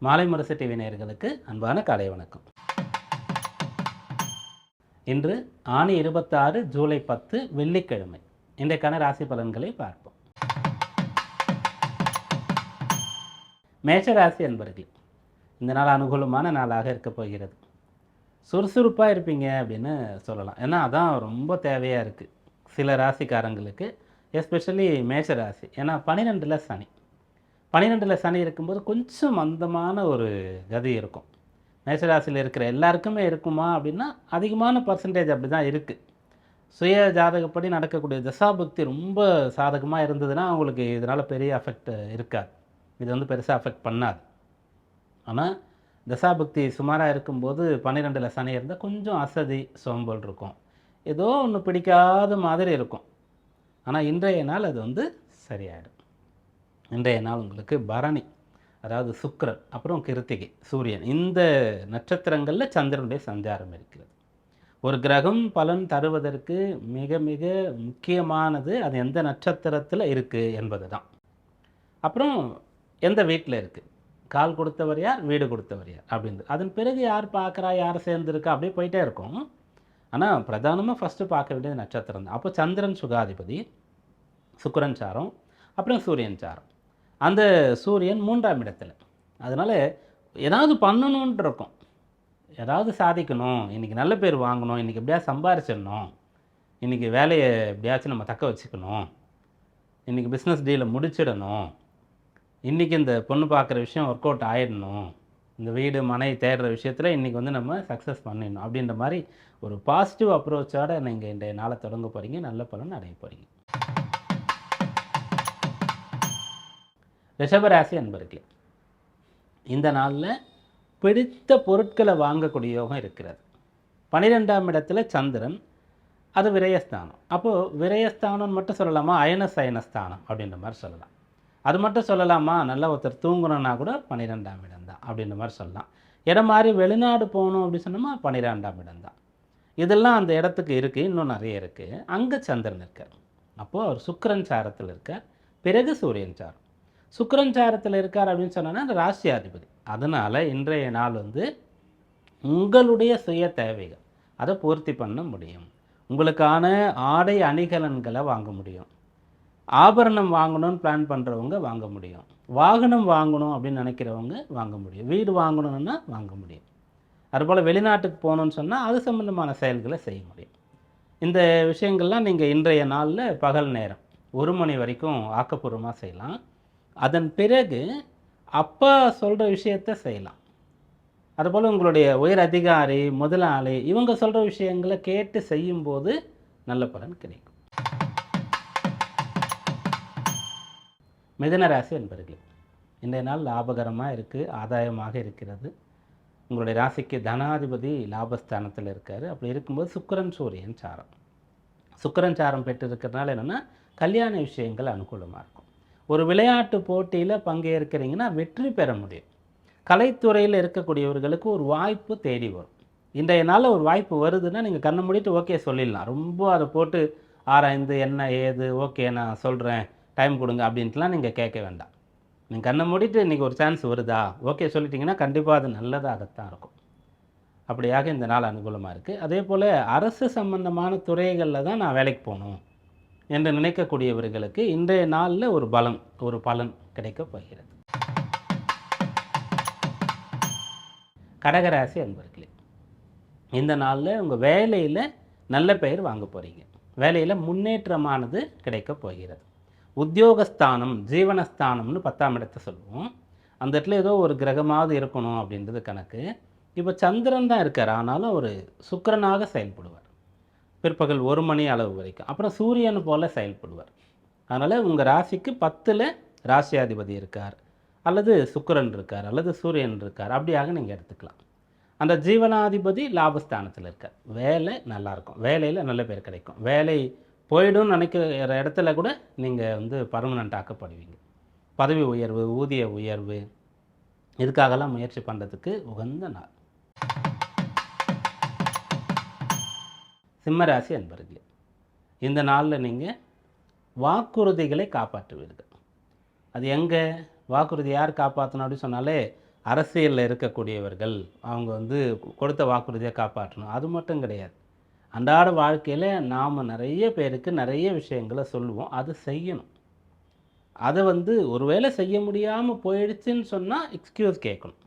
மாலை முரசு டிவி நேயர்களுக்கு அன்பான காலை வணக்கம். இன்று ஆனி 26 ஜூலை 10 வெள்ளிக்கிழமை. இன்றைக்கான ராசி பலன்களை பார்ப்போம். மேஷ ராசி அன்பர்களே, இந்த நாள் அனுகூலமான நாளாக இருக்க போகிறது. சுறுசுறுப்பாக இருப்பீங்க அப்படின்னு சொல்லலாம். ஏன்னா அதான் ரொம்ப தேவையாக இருக்குது சில ராசிக்காரங்களுக்கு, எஸ்பெஷலி மேஷ ராசி. ஏன்னா 12ல் சனி. 12ல் சனி இருக்கும்போது கொஞ்சம் மந்தமான ஒரு கதி இருக்கும். மேஷராசியில் இருக்கிற எல்லாருக்குமே இருக்குமா அப்படின்னா அதிகமான பர்சன்டேஜ் அப்படி தான் இருக்குது. சுய ஜாதகப்படி நடக்கக்கூடிய தசாபுக்தி ரொம்ப சாதகமாக இருந்ததுன்னா அவங்களுக்கு இதனால் பெரிய அஃபெக்ட் இருக்காது. இது வந்து பெருசாக அஃபெக்ட் பண்ணாது. ஆனால் தசாபுக்தி சுமாராக இருக்கும்போது 12ல் சனி இருந்தால் கொஞ்சம் அசதி சோம்பல் இருக்கும். ஏதோ ஒன்று பிடிக்காத மாதிரி இருக்கும். ஆனால் இன்றைய நாள் அது வந்து சரியாயிடும். இன்றைய நாள் உங்களுக்கு பரணி, அதாவது சுக்கிரன், அப்புறம் கிருத்திகை, சூரியன், இந்த நட்சத்திரங்களில் சந்திரனுடைய சஞ்சாரம் இருக்கிறது. ஒரு கிரகம் பலன் தருவதற்கு மிக மிக முக்கியமானது அது எந்த நட்சத்திரத்தில் இருக்குது என்பது தான். அப்புறம் எந்த வீட்டில் இருக்குது, கால் கொடுத்தவர் யார், வீடு கொடுத்தவர் யார் அப்படின்றது. அதன் பிறகு யார் பார்க்குறா, யார் சேர்ந்துருக்கா, அப்படியே போயிட்டே இருக்கும். ஆனால் பிரதானமாக ஃபஸ்ட்டு பார்க்க வேண்டியது நட்சத்திரம் தான். அப்போ சந்திரன் சுகாதிபதி, சுக்கிரன் சாரம், அப்புறம் சூரியன் சாரம். அந்த சூரியன் 3ஆம் இடத்துல. அதனால் ஏதாவது பண்ணணுன்ட்டு இருக்கும், ஏதாவது சாதிக்கணும், இன்றைக்கி நல்ல பேர் வாங்கணும், இன்றைக்கி எப்படியாவது சம்பாரிச்சிடணும், இன்றைக்கி வேலையை எப்படியாச்சும் நம்ம தக்க வச்சுக்கணும், இன்றைக்கி பிஸ்னஸ் டீலை முடிச்சிடணும், இன்றைக்கி இந்த பொண்ணு பார்க்குற விஷயம் ஒர்க் அவுட் ஆகிடணும், இந்த வீடு மனை தேடுற விஷயத்தில் இன்றைக்கி வந்து நம்ம சக்ஸஸ் பண்ணிடணும் அப்படின்ற மாதிரி ஒரு பாசிட்டிவ் அப்ரோச்சோடு நீங்கள் இன்றைய நாளை தொடங்க போகிறீங்க. நல்ல பலன் அடைய போகிறீங்க. ரிஷபராசி அன்பர்களே, இந்த நாளில் பிடித்த பொருட்களை வாங்கக்கூடிய யோகம் இருக்கிறது. 12ஆம் இடத்துல சந்திரன், அது விரயஸ்தானம். அப்போது விரயஸ்தானம்னு மட்டும் சொல்லலாமா, அயனசயனஸ்தானம் அப்படின்ற மாதிரி சொல்லலாம். அது மட்டும் சொல்லலாமா, நல்லா ஒருத்தர் தூங்கணுன்னா கூட 12ஆம் இடம் தான் அப்படின்ற மாதிரி சொல்லலாம். இடம் மாதிரி வெளிநாடு போகணும் அப்படின்னு சொன்னோமா 12ஆம் இடம் தான். இதெல்லாம் அந்த இடத்துக்கு இருக்குது, இன்னும் நிறைய இருக்குது. அங்கே சந்திரன் இருக்கார். அப்போது அவர் சுக்கிரன் சாரத்தில் இருக்கார். பிறகு சூரியன் சாரம். சுக்கிரன் சாரத்தில் இருக்கார் அப்படின்னு சொன்னோன்னா அந்த ராசியாதிபதி. அதனால் இன்றைய நாள் வந்து உங்களுடைய சுய தேவைகள் அதை பூர்த்தி பண்ண முடியும். உங்களுக்கான ஆடை அணிகலன்களை வாங்க முடியும். ஆபரணம் வாங்கணும்னு பிளான் பண்ணுறவங்க வாங்க முடியும். வாகனம் வாங்கணும் அப்படின்னு நினைக்கிறவங்க வாங்க முடியும். வீடு வாங்கணுன்னா வாங்க முடியும். அதுபோல் வெளிநாட்டுக்கு போகணுன்னு சொன்னால் அது சம்மந்தமான செயல்களை செய்ய முடியும். இந்த விஷயங்கள்லாம் நீங்கள் இன்றைய நாளில் பகல் நேரம் 1 மணி வரைக்கும் ஆக்கப்பூர்வமாக செய்யலாம். அதன் பிறகு அப்பா சொல்கிற விஷயத்தை செய்யலாம். அதுபோல் உங்களுடைய உயர் அதிகாரி, முதலாளி, இவங்க சொல்கிற விஷயங்களை கேட்டு செய்யும்போது நல்ல பலன் கிடைக்கும். மிதுன ராசி என்பர்களே, இன்றைய நாள் லாபகரமாக இருக்குது, ஆதாயமாக இருக்கிறது. உங்களுடைய ராசிக்கு தனாதிபதி லாபஸ்தானத்தில் இருக்கார். அப்படி இருக்கும்போது சுக்கிரன் சூரியன் சாரம். சுக்கிரன் சாரம் பெற்று இருக்கிறதுனால என்னென்னா கல்யாண விஷயங்கள் அனுகூலமாக இருக்கும். ஒரு விளையாட்டு போட்டியில் பங்கேற்கிறீங்கன்னா வெற்றி பெற முடியும். கலைத்துறையில் இருக்கக்கூடியவர்களுக்கு ஒரு வாய்ப்பு தேடி வரும். இன்றைய நாளில் ஒரு வாய்ப்பு வருதுன்னா நீங்கள் கண்ணை மூடிட்டு ஓகே சொல்லிடலாம். ரொம்ப அதை போட்டு ஆராய்ந்து என்ன ஏது ஓகே நான் சொல்கிறேன் டைம் கொடுங்க அப்படின்ட்டுலாம் நீங்கள் கேட்க வேண்டாம். நீங்கள் கண்ணை மூடிட்டு இன்றைக்கி ஒரு சான்ஸ் வருதா ஓகே சொல்லிட்டிங்கன்னா கண்டிப்பாக அது நல்லதாகத்தான் இருக்கும். அப்படியாக இந்த நாள் அனுகூலமாக இருக்குது. அதே போல் அரசு சம்பந்தமான துறைகளில் தான் நான் வேலைக்கு போகணும் என்று நினைக்கக்கூடியவர்களுக்கு இன்றைய நாளில் ஒரு பலன் கிடைக்கப் போகிறது. கடகராசி அன்பர்களே, இந்த நாளில் உங்கள் வேலையில் நல்ல பெயர் வாங்க போகிறீங்க. வேலையில் முன்னேற்றமானது கிடைக்கப் போகிறது. உத்தியோகஸ்தானம், ஜீவனஸ்தானம்னு 10ஆம் இடத்தை சொல்லுவோம். அந்த இடத்துல ஏதோ ஒரு கிரகமாவது இருக்கணும் அப்படின்றது கணக்கு. இப்போ சந்திரன் தான் இருக்கார், ஆனாலும் ஒரு சுக்கிரனாக செயல்படுவார் பிற்பகல் 1 மணி அளவு வரைக்கும். அப்புறம் சூரியன் போல் செயல்படுவார். அதனால் உங்கள் ராசிக்கு 10ல் ராசியாதிபதி இருக்கார், அல்லது சுக்கிரன் இருக்கார், அல்லது சூரியன் இருக்கார், அப்படியாக நீங்கள் எடுத்துக்கலாம். அந்த ஜீவனாதிபதி லாபஸ்தானத்தில் இருக்கார். வேலை நல்லாயிருக்கும், வேலையில் நல்ல பேர் கிடைக்கும். வேலை போய்டும் நினைக்கிற இடத்துல கூட நீங்கள் வந்து பர்மனெண்ட் ஆக்கப்படுவீங்க. பதவி உயர்வு, ஊதிய உயர்வு, இதுக்காகலாம் முயற்சி பண்ணுறதுக்கு உகந்த நாள். சிம்மராசி அன்பர்களே, இந்த நாளில் நீங்கள் வாக்குறுதிகளை காப்பாற்றுவீர்கள். அது எங்கே வாக்குறுதி யார் காப்பாற்றணும் அப்படின்னு சொன்னாலே அரசியலில் இருக்கக்கூடியவர்கள் அவங்க வந்து கொடுத்த வாக்குறுதியை காப்பாற்றணும், அது மட்டும் கிடையாது. அன்றாட வாழ்க்கையில் நாம் நிறைய பேருக்கு நிறைய விஷயங்களை சொல்லுவோம், அது செய்யணும். அதை வந்து ஒருவேளை செய்ய முடியாமல் போயிடுச்சுன்னு சொன்னால் எக்ஸ்கியூஸ் கேட்கணும்.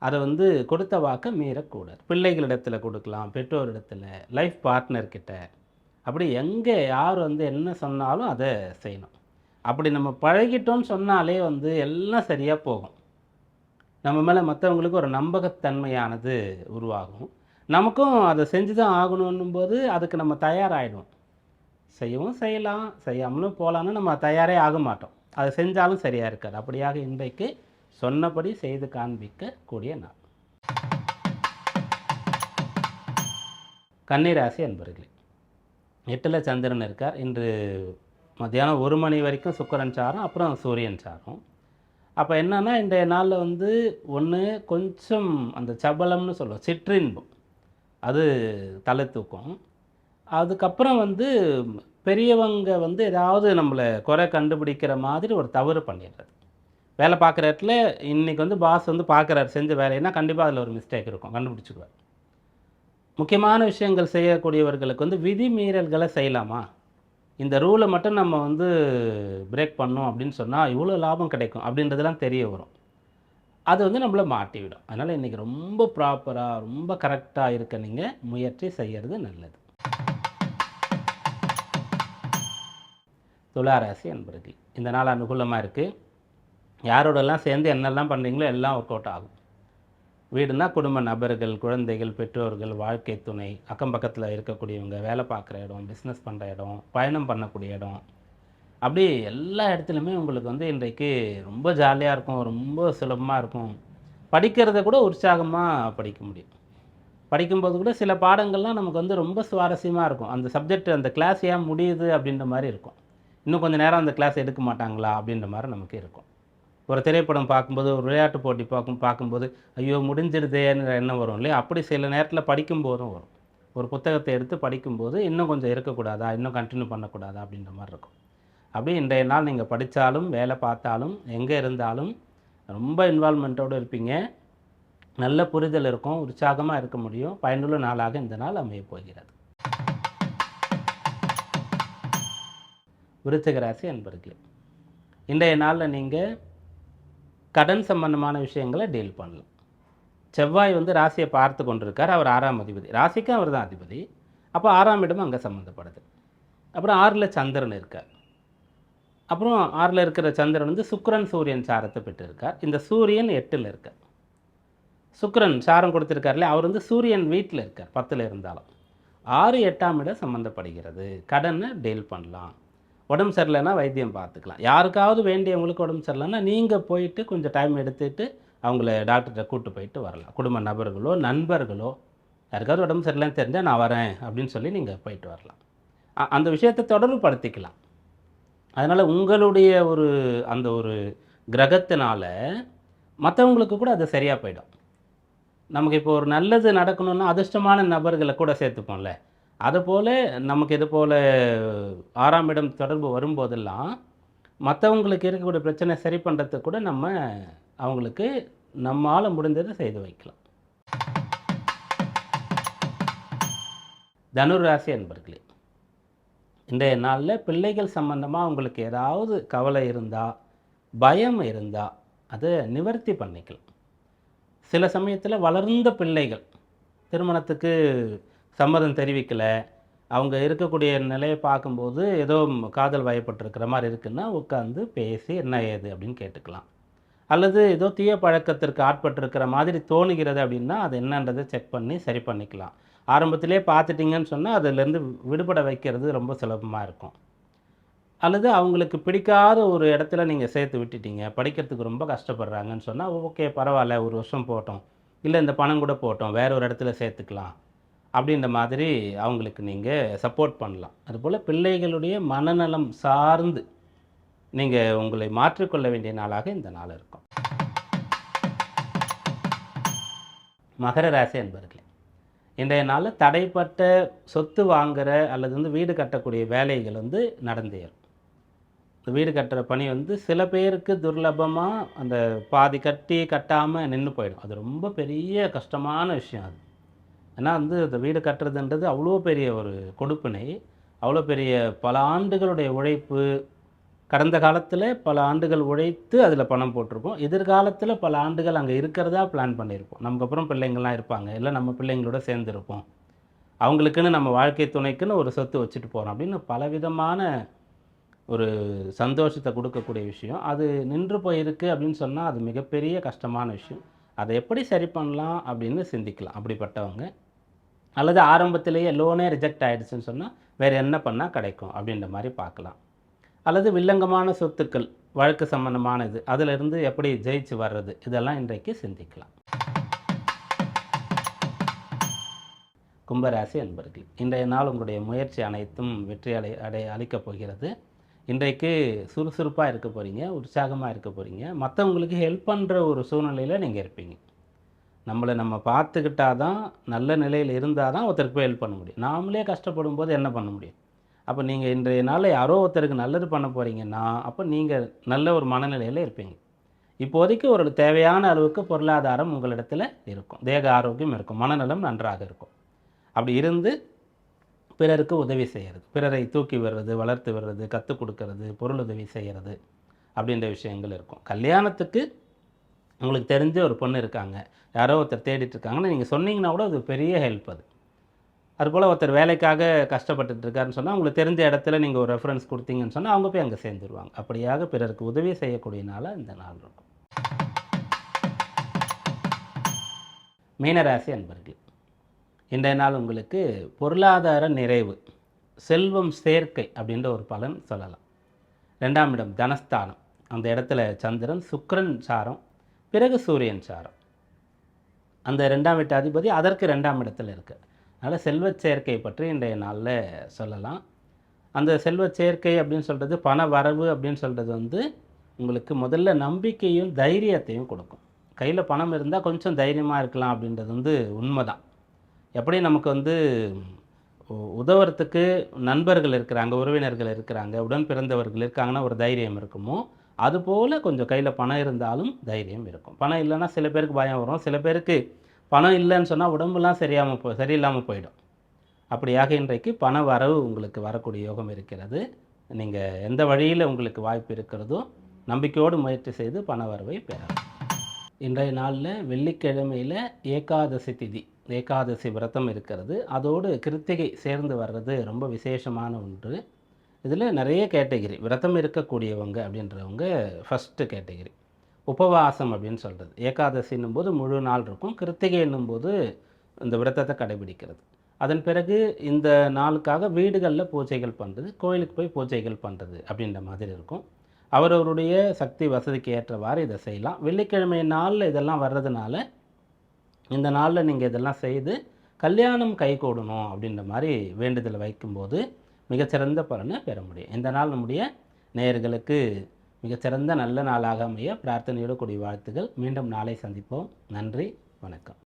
அதை வந்து கொடுத்த வாக்கை மீறக்கூடாது. பிள்ளைகளிடத்தில் கொடுக்கலாம், பெற்றோரிடத்தில், லைஃப் பார்ட்னர்கிட்ட, அப்படி எங்கே யார் வந்து என்ன சொன்னாலும் அதை செய்யணும். அப்படி நம்ம பழகிட்டோன்னு சொன்னாலே வந்து எல்லாம் சரியாக போகும். நம்ம மேலே மற்றவங்களுக்கு ஒரு நம்பகத்தன்மையானது உருவாகும். நமக்கும் அதை செஞ்சு தான் ஆகணுன்னும் போது அதுக்கு நம்ம தயாராகிடுவோம். செய்யவும் செய்யலாம், செய்யாமலும் போகலான்னு நம்ம தயாரே ஆக மாட்டோம். அதை செஞ்சாலும் சரியாக இருக்காது. அப்படியாக இன்றைக்கு சொன்னபடி செய்து காண்பிக்கக்கூடிய நாள். கன்னிராசி அன்பர்களே, 8ல் சந்திரன் இருக்கார். இன்று மத்தியானம் 1 மணி வரைக்கும் சுக்கிரன் சாரம், அப்புறம் சூரியன் சாரம். அப்போ என்னன்னா இன்றைய நாளில் வந்து ஒன்று கொஞ்சம் அந்த சபலம்னு சொல்லுவோம், சிற்றின்பம், அது தலை தூக்கும். அதுக்கப்புறம் வந்து பெரியவங்க வந்து ஏதாவது நம்மளை குறை கண்டுபிடிக்கிற மாதிரி ஒரு தவறு பண்ணிடுறது. வேலை பார்க்குற இடத்துல இன்றைக்கி வந்து பாஸ் வந்து பார்க்குறாரு செஞ்ச வேலைன்னா கண்டிப்பாக அதில் ஒரு மிஸ்டேக் இருக்கும், கண்டுபிடிச்சிக்குவார். முக்கியமான விஷயங்கள் செய்யக்கூடியவர்களுக்கு வந்து விதி மீறல்களை செய்யலாமா, இந்த ரூலை மட்டும் நம்ம வந்து பிரேக் பண்ணோம் அப்படின்னு சொன்னால் இவ்வளோ லாபம் கிடைக்கும் அப்படின்றதெல்லாம் தெரிய வரும். அது வந்து நம்மளை மாட்டிவிடும். அதனால் இன்றைக்கி ரொம்ப ப்ராப்பராக ரொம்ப கரெக்டாக இருக்க நீங்கள் முயற்சி செய்கிறது நல்லது. துளாராசி அன்பர்கள், இந்த நாள் அனுகூலமாக இருக்குது. யாரோடெல்லாம் சேர்ந்து என்னெல்லாம் பண்ணுறீங்களோ எல்லாம் ஒர்க் அவுட் ஆகும். வீடுனா குடும்ப நபர்கள், குழந்தைகள், பெற்றோர்கள், வாழ்க்கை துணை, அக்கம் பக்கத்தில் இருக்கக்கூடியவங்க, வேலை பார்க்குற இடம், பிஸ்னஸ் பண்ணுற இடம், பயணம் பண்ணக்கூடிய இடம், அப்படி எல்லா இடத்துலையுமே உங்களுக்கு வந்து இன்றைக்கு ரொம்ப ஜாலியாக இருக்கும், ரொம்ப சுலபமாக இருக்கும். படிக்கிறத கூட உற்சாகமாக படிக்க முடியும். படிக்கும்போது கூட சில பாடங்கள்லாம் நமக்கு வந்து ரொம்ப சுவாரஸ்யமாக இருக்கும். அந்த சப்ஜெக்ட் அந்த கிளாஸ் ஏன் முடியுது அப்படின்ற மாதிரி இருக்கும். இன்னும் கொஞ்சம் நேரம் அந்த கிளாஸ் எடுக்க மாட்டாங்களா அப்படின்ற மாதிரி நமக்கு இருக்கும். ஒரு திரைப்படம் பார்க்கும்போது, ஒரு விளையாட்டு போட்டி பார்க்கும்போது ஐயோ முடிஞ்சிடுதேன்னு எண்ணம் வரும் இல்லையா? அப்படி சில நேரத்தில் படிக்கும்போதும் வரும். ஒரு புத்தகத்தை எடுத்து படிக்கும்போது இன்னும் கொஞ்சம் இருக்கக்கூடாதா, இன்னும் கண்டினியூ பண்ணக்கூடாதா அப்படின்ற மாதிரி இருக்கும். அப்படி இன்றைய நாள் நீங்கள் படித்தாலும் வேலை பார்த்தாலும் எங்கே இருந்தாலும் ரொம்ப இன்வால்மெண்ட்டோடு இருப்பீங்க. நல்ல புரிதல் இருக்கும், உற்சாகமாக இருக்க முடியும். பயனுள்ள நாளாக இந்த நாள் அமையப் போகிறது. விருச்சிக ராசி அன்பர்களே, இன்றைய நாளில் நீங்கள் கடன் சம்பந்தமான விஷயங்களை டீல் பண்ணலாம். செவ்வாய் வந்து ராசியை பார்த்து கொண்டிருக்கார். அவர் 6ஆம் அதிபதி, ராசிக்கும் அவர் தான் அதிபதி. அப்போ 6ஆம் இடம் அங்கே சம்மந்தப்படுது. அப்புறம் 6ல் சந்திரன் இருக்கார். அப்புறம் 6ல் இருக்கிற சந்திரன் வந்து சுக்கிரன் சூரியன் சாரத்தை பெற்றிருக்கார். இந்த சூரியன் 8ல் இருக்கார். சுக்கிரன் சாரம் கொடுத்துருக்காருல்ல, அவர் வந்து சூரியன் வீட்டில் இருக்கார் 10ல் இருந்தாலும். 6, 8ஆம் இடம் சம்மந்தப்படுகிறது. கடனை டீல் பண்ணலாம். உடம்பு சரியில்லைன்னா வைத்தியம் பார்த்துக்கலாம். யாருக்காவது வேண்டியவங்களுக்கு உடம்பு சரியில்லைன்னா நீங்கள் போயிட்டு கொஞ்சம் டைம் எடுத்துகிட்டு அவங்கள டாக்டர்கிட்ட கூப்பிட்டு போயிட்டு வரலாம். குடும்ப நபர்களோ நண்பர்களோ யாருக்காவது உடம்பு சரியில்லைன்னு தெரிஞ்சால் நான் வரேன் அப்படின்னு சொல்லி நீங்கள் போயிட்டு வரலாம். அந்த விஷயத்தை தொடர்பு படுத்திக்கலாம். அதனால் உங்களுடைய அந்த ஒரு கிரகத்தினால மற்றவங்களுக்கு கூட அது சரியாக போயிடும். நமக்கு இப்போ ஒரு நல்லது நடக்கணும்னா அதிர்ஷ்டமான நபர்களை கூட சேர்த்துப்போம்ல, அதுபோல் நமக்கு இது போல் 6ஆம் இடம் தொடர்பு வரும்போதெல்லாம் மற்றவங்களுக்கு இருக்கக்கூடிய பிரச்சனை சரி பண்ணுறதுக்கு கூட நம்ம அவங்களுக்கு நம்மால் முடிந்ததை செய்து வைக்கலாம். தனுர் ராசி அன்பர்களே, இன்றைய நாளில் பிள்ளைகள் சம்பந்தமாக உங்களுக்கு ஏதாவது கவலை இருந்தால், பயம் இருந்தால் அதை நிவர்த்தி பண்ணிக்கலாம். சில சமயத்தில் வளர்ந்த பிள்ளைகள் திருமணத்துக்கு சம்மதம் தெரிவிக்கலை, அவங்க இருக்கக்கூடிய நிலையை பார்க்கும்போது ஏதோ காதல் வயப்பட்டிருக்கிற மாதிரி இருக்குன்னா உட்காந்து பேசி என்ன ஏது அப்படின்னு கேட்டுக்கலாம். அல்லது ஏதோ தீய பழக்கத்திற்கு ஆட்பட்டிருக்கிற மாதிரி தோணுகிறது அப்படின்னா அது என்னன்றதை செக் பண்ணி சரி பண்ணிக்கலாம். ஆரம்பத்திலே பார்த்துட்டிங்கன்னு சொன்னால் அதிலேருந்து விடுபட வைக்கிறது ரொம்ப சுலபமாக இருக்கும். அல்லது அவங்களுக்கு பிடிக்காத ஒரு இடத்துல நீங்கள் சேர்த்து விட்டுட்டீங்க, படிக்கிறதுக்கு ரொம்ப கஷ்டப்படுறாங்கன்னு சொன்னால் ஓகே பரவாயில்ல, ஒரு வருஷம் போட்டோம், இல்லை இந்த பணம் கூட போட்டோம், வேற ஒரு இடத்துல சேர்த்துக்கலாம் அப்படின்ற மாதிரி அவங்களுக்கு நீங்கள் சப்போர்ட் பண்ணலாம். அதுபோல் பிள்ளைகளுடைய மனநலம் சார்ந்து நீங்கள் உங்களை மாற்றிக்கொள்ள வேண்டிய நாளாக இந்த நாள் இருக்கும். மகர ராசி அன்பர்களே, இன்றைய நாளில் தடைப்பட்ட சொத்து வாங்குகிற அல்லது வந்து வீடு கட்டக்கூடிய வேலைகள் வந்து நடந்தேறும். வீடு கட்டுற பணி வந்து சில பேருக்கு துர்லபமாக அந்த பாதி கட்டி கட்டாமல் நின்று போயிடும். அது ரொம்ப பெரிய கஷ்டமான விஷயம் அது. ஏன்னா வந்து அந்த வீடு கட்டுறதுன்றது அவ்வளோ பெரிய ஒரு கொடுப்பினை. அவ்வளோ பெரிய பல ஆண்டுகளுடைய உழைப்பு. கடந்த காலத்தில் பல ஆண்டுகள் உழைத்து அதில் பணம் போட்டிருப்போம். எதிர்காலத்தில் பல ஆண்டுகள் அங்கே இருக்கிறதா பிளான் பண்ணியிருப்போம். நமக்கு அப்புறம் பிள்ளைங்கள்லாம் இருப்பாங்க. இல்லை நம்ம பிள்ளைங்களோட சேர்ந்துருப்போம். அவங்களுக்குன்னு நம்ம வாழ்க்கை துணைக்குன்னு ஒரு சொத்து வச்சுட்டு போகிறோம் அப்படின்னு பலவிதமான ஒரு சந்தோஷத்தை கொடுக்கக்கூடிய விஷயம். அது நின்று போயிருக்கு அப்படின்னு சொன்னால் அது மிகப்பெரிய கஷ்டமான விஷயம். அதை எப்படி சரி பண்ணலாம் அப்படின்னு சிந்திக்கலாம் அப்படிப்பட்டவங்க. அல்லது ஆரம்பத்திலேயே லோனே ரிஜெக்ட் ஆகிடுச்சுன்னு சொன்னால் வேறு என்ன பண்ணால் கிடைக்கும் அப்படின்ற மாதிரி பார்க்கலாம். அல்லது வில்லங்கமான சொத்துக்கள் வழக்கு சம்பந்தமானது அதிலிருந்து எப்படி ஜெயிச்சு வர்றது இதெல்லாம் இன்றைக்கு சிந்திக்கலாம். கும்பராசி அன்பர்கள், இன்றைய நாள் உங்களுடைய முயற்சி அனைத்தும் வெற்றி அளிக்கப் போகிறது. இன்றைக்கு சுறுசுறுப்பாக இருக்க போகிறீங்க, உற்சாகமாக இருக்க போகிறீங்க. மற்றவங்களுக்கு ஹெல்ப் பண்ணுற ஒரு சூழ்நிலையில் நீங்கள் இருப்பீங்க. நம்மளை நம்ம பார்த்துக்கிட்டால் தான், நல்ல நிலையில் இருந்தால் தான் ஒருத்தருக்கு போய் ஹெல்ப் பண்ண முடியும். நாமளே கஷ்டப்படும் போது என்ன பண்ண முடியும்? அப்போ நீங்கள் இன்றைய நாளில் யாரோ ஒருத்தருக்கு நல்லது பண்ண போகிறீங்கன்னா, அப்போ நீங்கள் நல்ல ஒரு மனநிலையில் இருப்பீங்க. இப்போதைக்கு ஒரு தேவையான அளவுக்கு பொருளாதாரம் உங்களிடத்தில் இருக்கும், தேக ஆரோக்கியம் இருக்கும், மனநலம் நன்றாக இருக்கும். அப்படி இருந்து பிறருக்கு உதவி செய்கிறது, பிறரை தூக்கி விடுறது, வளர்த்து விடுறது, கற்றுக் கொடுக்கறது, பொருள் உதவி செய்கிறது அப்படின்ற விஷயங்கள் இருக்கும். கல்யாணத்துக்கு உங்களுக்கு தெரிஞ்ச ஒரு பொண்ணு இருக்காங்க, யாரோ ஒருத்தர் தேடிட்டு இருக்காங்கன்னு நீங்கள் சொன்னீங்கன்னா கூட அது பெரிய ஹெல்ப். அதுபோல் ஒருத்தர் வேலைக்காக கஷ்டப்பட்டுட்டு இருக்காருன்னு சொன்னால் உங்களுக்கு தெரிஞ்ச இடத்துல நீங்கள் ஒரு ரெஃபரன்ஸ் கொடுத்தீங்கன்னு சொன்னால் அவங்க போய் அங்கே சேர்ந்துருவாங்க. அப்படியாக பிறருக்கு உதவி செய்யக்கூடிய நாளாக இந்த நாள் இருக்கும். மீனராசி அன்பர்கள், இன்றைய நாள் உங்களுக்கு பொருளாதார நிறைவு, செல்வம் சேர்க்கை அப்படின்ற ஒரு பலன் சொல்லலாம். 2ஆம் இடம் தனஸ்தானம், அந்த இடத்துல சந்திரன் சுக்கிரன் சாரம், பிறகு சூரியன் சாரம். அந்த 2ஆம் வீட்டு அதிபதி அதற்கு 2ஆம் இடத்துல இருக்குது. அதனால் செல்வச் சேர்க்கை பற்றி இன்றைய நாளில் சொல்லலாம். அந்த செல்வச் சேர்க்கை அப்படின்னு சொல்கிறது, பண வரவு அப்படின்னு சொல்கிறது வந்து உங்களுக்கு முதல்ல நம்பிக்கையும் தைரியத்தையும் கொடுக்கும். கையில் பணம் இருந்தால் கொஞ்சம் தைரியமாக இருக்கலாம் அப்படின்றது வந்து உண்மை தான். எப்படி நமக்கு வந்து உதவுறதுக்கு நண்பர்கள் இருக்கிறாங்க, உறவினர்கள் இருக்கிறாங்க, உடன் பிறந்தவர்கள் இருக்காங்கன்னா ஒரு தைரியம் இருக்குமோ, அதுபோல் கொஞ்சம் கையில் பணம் இருந்தாலும் தைரியம் இருக்கும். பணம் இல்லைன்னா சில பேருக்கு பயம் வரும், சில பேருக்கு பணம் இல்லைன்னு சொன்னால் உடம்புலாம் சரியில்லாமல் போயிடும். அப்படியாக இன்றைக்கு பண வரவு உங்களுக்கு வரக்கூடிய யோகம் இருக்கிறது. நீங்கள் எந்த வழியில் உங்களுக்கு வாய்ப்பு இருக்கிறதோ நம்பிக்கையோடு முயற்சி செய்து பண வரவை பெறலாம். இன்றைய நாளில் வெள்ளிக்கிழமையில் ஏகாதசி திதி, ஏகாதசி விரதம் இருக்கிறது. அதோடு கிருத்திகை சேர்ந்து வர்றது ரொம்ப விசேஷமான ஒன்று. இதில் நிறைய கேட்டகிரி, விரதம் இருக்கக்கூடியவங்க அப்படின்றவங்க ஃபஸ்ட்டு கேட்டகிரி. உபவாசம் அப்படின்னு சொல்கிறது, ஏகாதசின்னும் போது முழு நாள் இருக்கும், கிருத்திகை என்னும்போது இந்த விரதத்தை கடைபிடிக்கிறது. அதன் பிறகு இந்த நாளுக்காக வீடுகளில் பூஜைகள் பண்ணுறது, கோயிலுக்கு போய் பூஜைகள் பண்ணுறது அப்படின்ற மாதிரி இருக்கும். அவரவருடைய சக்தி வசதிக்கு ஏற்றவாறு இதை செய்யலாம். வெள்ளிக்கிழமை நாளில் இதெல்லாம் வர்றதுனால இந்த நாளில் நீங்கள் இதெல்லாம் செய்து கல்யாணம் கைகூடணும் அப்படின்ற மாதிரி வேண்டுதல் வைக்கும்போது மிகச்சிறந்த பலனை பெற முடியும். இந்த நாள் நம்முடைய நேயர்களுக்கு மிகச்சிறந்த நல்ல நாளாக அமைய பிரார்த்தனையோடு கூடிய வாழ்த்துக்கள். மீண்டும் நாளை சந்திப்போம். நன்றி, வணக்கம்.